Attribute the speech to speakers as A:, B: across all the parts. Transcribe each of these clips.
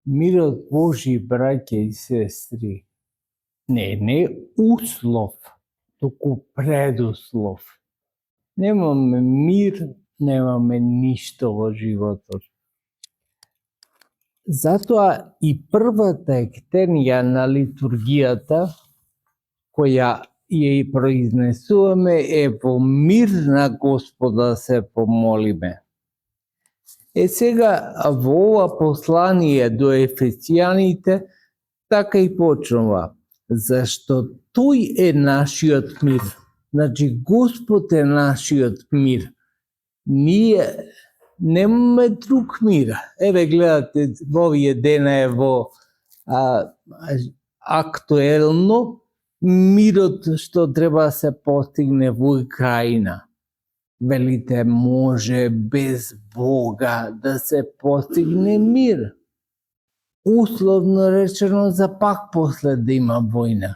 A: Мирот Божи, браќа и сестри, не услов, туку предуслов. Немаме мир, немаме ништо во животот. Затоа и првата ектенија на литургијата, која ја и произнесуваме, е во мир на Господа се помолиме. Сега во ова послание до Ефесијаните така и почнува. Зашто тој е нашиот мир. Значи, Господ е нашиот мир. Ние немаме друг мир. Еве гледате, во овие дена е во актуелно мирот што треба да се постигне во Украина. Велите, може без Бога да се постигне мир. Условно речено, за пак после да има војна.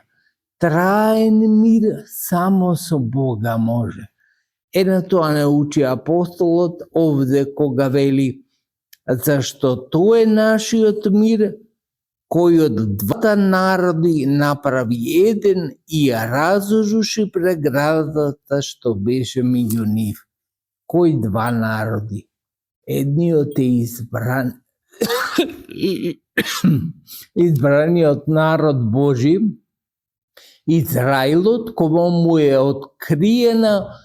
A: Траен мир само со Бога може. На тоа не учи апостолот овде кога вели, зашто тој е нашиот мир, кој од двата народи направи еден и ја разруши преградата што беше меѓу нив. Кои два народи? Едниот е избраниот народ Божи, Израилот, кому му е откриена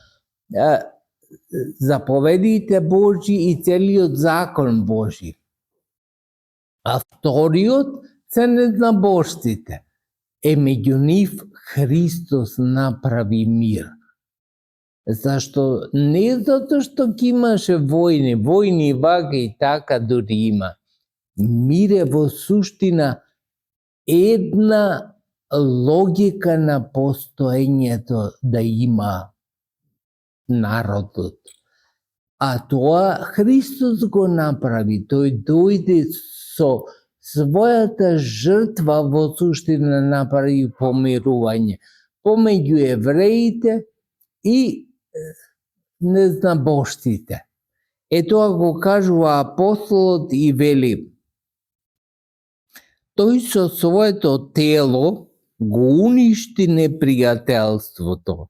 A: заповедите Божи и целиот закон Божи. А вториот се незнабожците. Меѓу нив Христос направи мир. Зашто не затоа што ќе имаше војни вака и така дури има. Мир е во суштина една логика на постоењето да има народот. А тоа Христос го направи. Тој дојде со својата жртва во суштина направи помирување помеѓу евреите и незнабожците. Тоа го кажува апостолот и вели: тој со своето тело го уништи непријателството,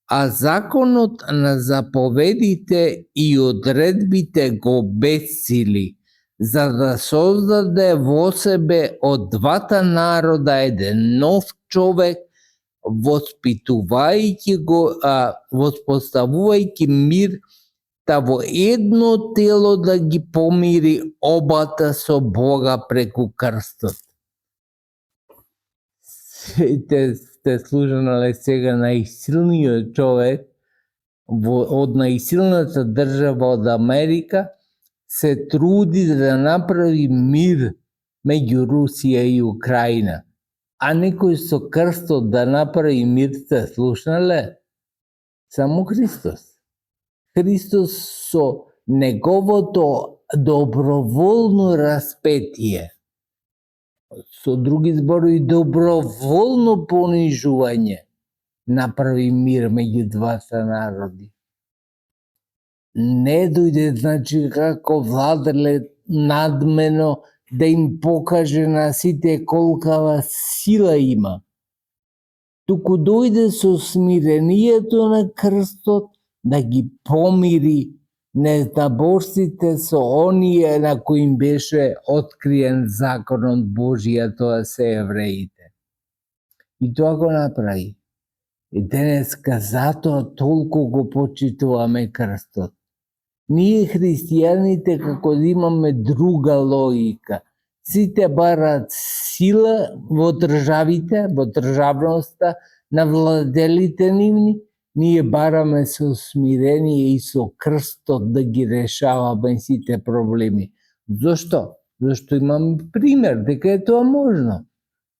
A: а законот на заповедите и одредбите го бесили, за да создаде во себе од двата народа еден нов човек, воспоставувајќи мир, та во едно тело да ги помири обата со Бога преку крстот. Сте слушнале сега најсилниот човек од најсилната држава од Америка се труди да направи мир меѓу Русија и Украина. А некој со крстот да направи мир, сте слушнале? Само Христос. Христос со неговото доброволно распетие, со други зборови доброволно понижување, направи мир меѓу двата народи. Не дојде, значи, како владеле надмено да им покаже на сите колкава сила има. Туку дојде со смирението на крстот да ги помири незнабожците со оние на кои им беше откриен законот Божија, тоа се евреите. И тоа го направи. И денеска затоа толку го почитуваме крстот. Ние христијаните како да имаме друга логика. Сите барат сила во државите, во државноста на владелите нивни, ние бараме со смирение и со крстот да ги решаваме сите проблеми. Зошто? Зашто имам пример дека е тоа можно.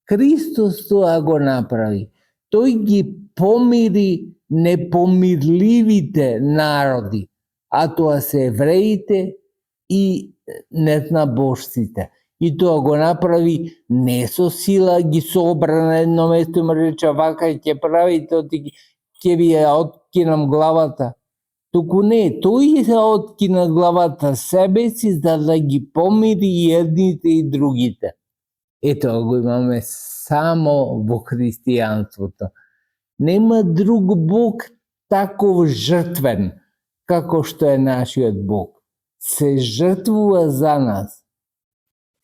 A: Христос тоа го направи. Тој ги помири непомирливите народи, а тоа се евреите и незнабожците. И тоа го направи не со сила, ги собра на едно место и му рече вака ќе прави, тоа ќе ви ја откинам главата. Туку не, тој се откина главата себе си за да ги помири и едните и другите. Ето го имаме само во христијанството. Нема друг Бог таков жртвен како што е нашиот Бог. Се жртвува за нас.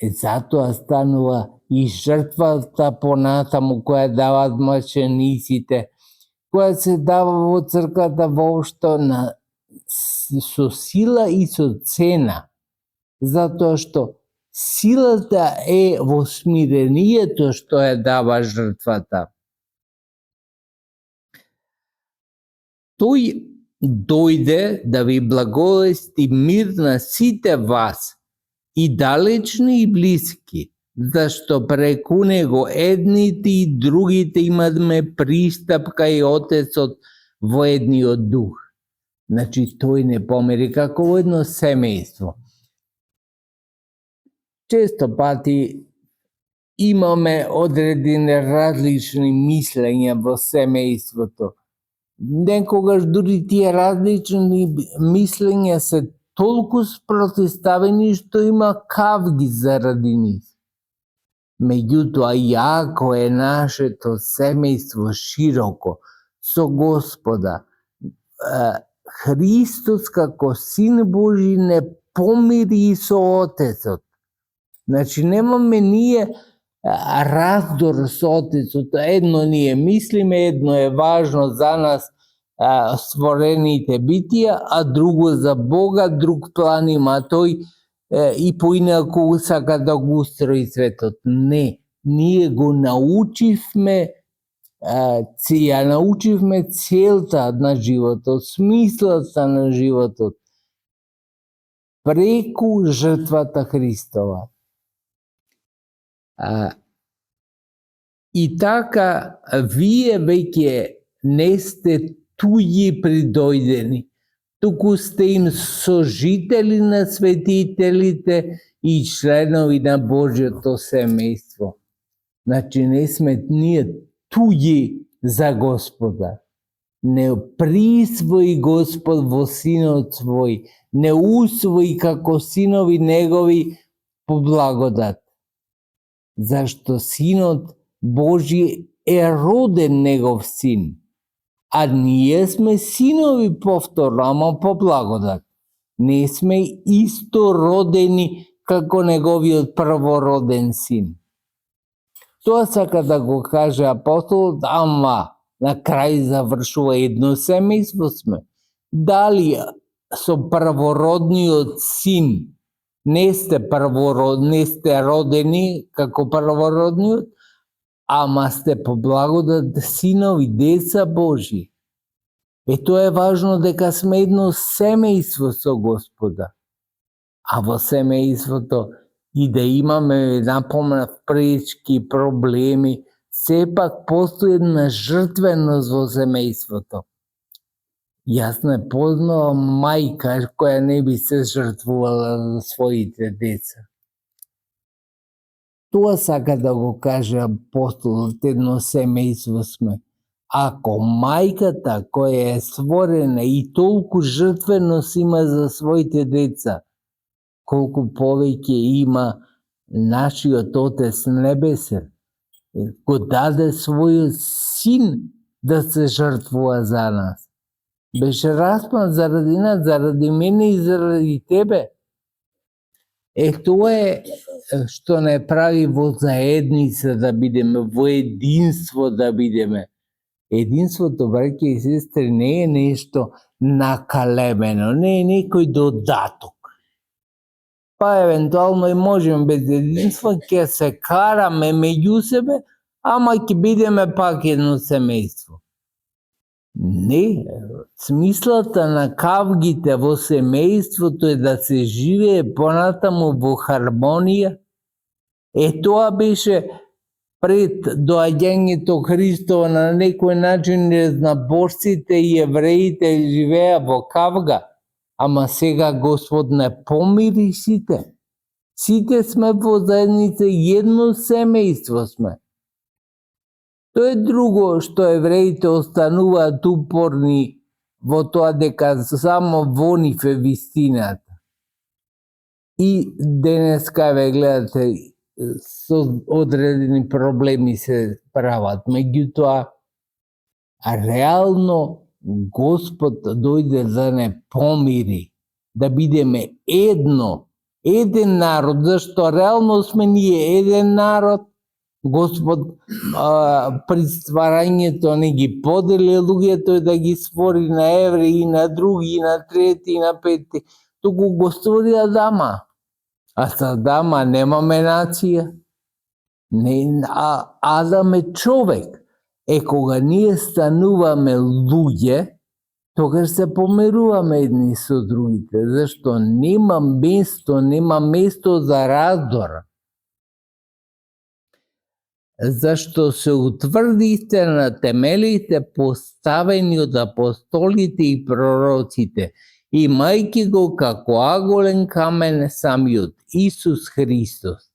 A: И затоа станува и жртвата понатаму која дават мачениците, која се дава во црквата воопшто со сила и со цена. Затоа што силата е во смирението што ја дава жртвата. Тој дојде да ви благовести мир на сите вас, и далечни и блиски, зашто преку него едните и другите имаме пристап кај Отецот во едниот дух. Значи, тој не помери како во едно семејство. Често пати имаме одредени различни мислења во семејството. Некогаш дури тие различни мислења се толку спротиставени што има кавги заради нив. Меѓутоа, јако е нашето семејство широко со Господа. Христос како Син Божи не помири со Отецот. Значи, немаме ние раздор со Отецот. Едно ние мислиме, едно е важно за нас, створените битија, а друго за Бога, друг план има тој и поинаку сака да го устрои светот. Не, ние го научивме, ја научивме целта на животот, смислата на животот, преку жртвата Христова. И така, вие веќе не сте туѓи придојдени, туку сте им сожители на светителите и членови на Божјото семејство. Значи, не сме ние туѓи за Господа. Не присвои Господ во Синот свој, не усвои како синови негови по благодат. Зашто Синот Божи е роден негов син, а ние сме синови повторно, ама по благодат. Не сме исто родени како неговиот првороден син. Тоа сака да го каже апостолот, ама на крај завршува едно семејство сме. Дали со првородниот син не сте родени како првородниот, ама сте по благодат синови, деца Божи. Тоа е важно дека сме едно семејство со Господа. А во семејството и да имаме, напомнав, пречки, проблеми, сепак постои една жртвеност во семејството. Јас не познавам мајка која не би се жртвувала за своите деца. Тоа сака да го каже апостолот, едно семејство сме. Ако мајката која е створена и толку жртвеност има за своите деца, колку повеќе има нашиот Отец Небесен, го даде својот син да се жртвува за нас. Беше распнат заради нас, заради мене и заради тебе. Тоа е што не прави во заедница да бидеме, во единство да бидеме. Единството, браќа и сестри, не е нешто накалемено, не е некој додаток. Па евентуално и можеме без единство, ќе се караме меѓу себе, ама ќе бидеме пак едно семејство. Не, смислата на кавгите во семејството е да се живее понатаму во хармонија. Тоа беше пред доаѓањето Христово на некој начин незнаборците и евреите живеа во кавга, ама сега Господ не помири сите. Сите сме во заедница, едно семејство сме. Тоа е друго што евреите остануваат упорни во тоа дека само во нив е вистината. И денеска ве гледате со одредени проблеми се прават. Меѓутоа, реално Господ дојде да не помири, да бидеме еден народ, зашто реално сме ние еден народ. Господ при стварањето не ги подели луѓето да ги створи на евреи, на други, на трети, на пети, туку го створи Адама. А со Адама немаме нација. Адам е човек. Кога ние стануваме луѓе, тогаш се помируваме едни со другите, зашто нема место за раздор. Зашто се утврдите на темелите поставени од апостолите и пророците, имајќи го како аголен камен самиот Исус Христос.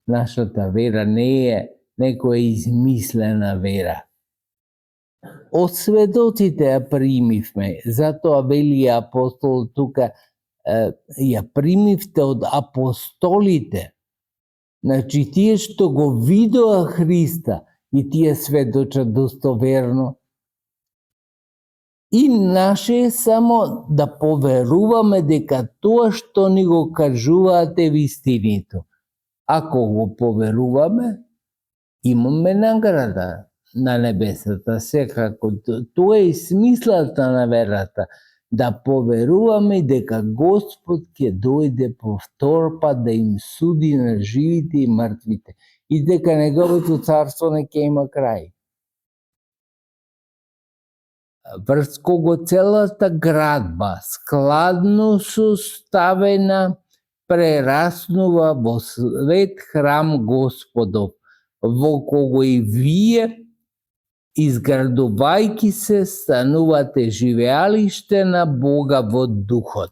A: Нашата вера не е некоја измислена вера. Од сведоците ја примивме, затоа вели апостол тука, ја примивте од апостолите. Значи, тие што го видоа Христа и тие сведочат достоверно. И наше е само да поверуваме дека тоа што ни го кажуваат е вистинито. Ако го поверуваме, имаме награда на небесата, секако. Тоа е смислата на верата, да поверуваме дека Господ ќе дојде по втор пат да им суди на живите и мртвите и дека неговото царство не ќе има крај. Врз кого целата градба, складно составена, прераснува во свет храм Господов, во кого и вие, изградувајќи се, станувате живеалиште на Бога во духот.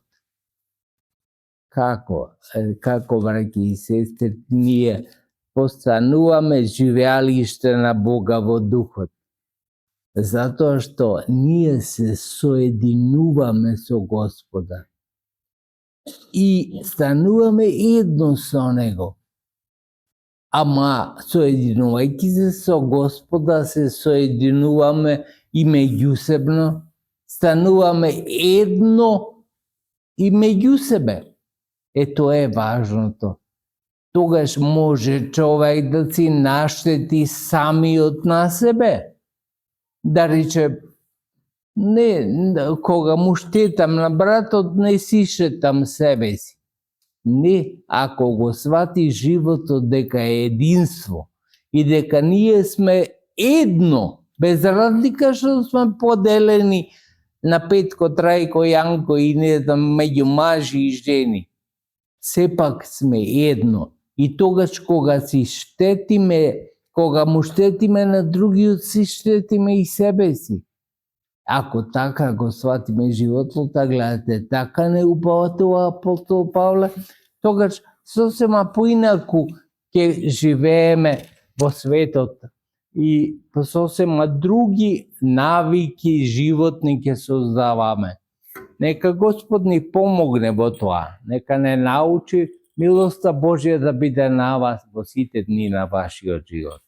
A: Како, браќи и сестри, ние постануваме живеалиште на Бога во духот? Затоа што ние се соединуваме со Господа и стануваме едно со Него. Ама соединувајќи се со Господа, се соединуваме и меѓусебно, стануваме едно и меѓу себе. Тоа е важното. Тогаш може човек да си наштети самиот на себе. Да рече, не, кога му штетам на братот, не си штетам себе си. Не, ако го свати животот дека е единство и дека ние сме едно, без разлика што сме поделени на Петко, Трајко, Јанко и не знам меѓу мажи и жени, сепак сме едно. И тогаш кога си штетиме, кога му штетиме на другиот, си штетиме и себе си. Ако така го сватиме животот, гледате, така не упава тоа апостол Павле, тогаш сосема поинаку ќе живееме во светот и сосема други навики животни ќе создаваме. Нека Господ ни помогне во тоа, нека не научи милоста Божја да биде на вас во сите дни на вашиот живот.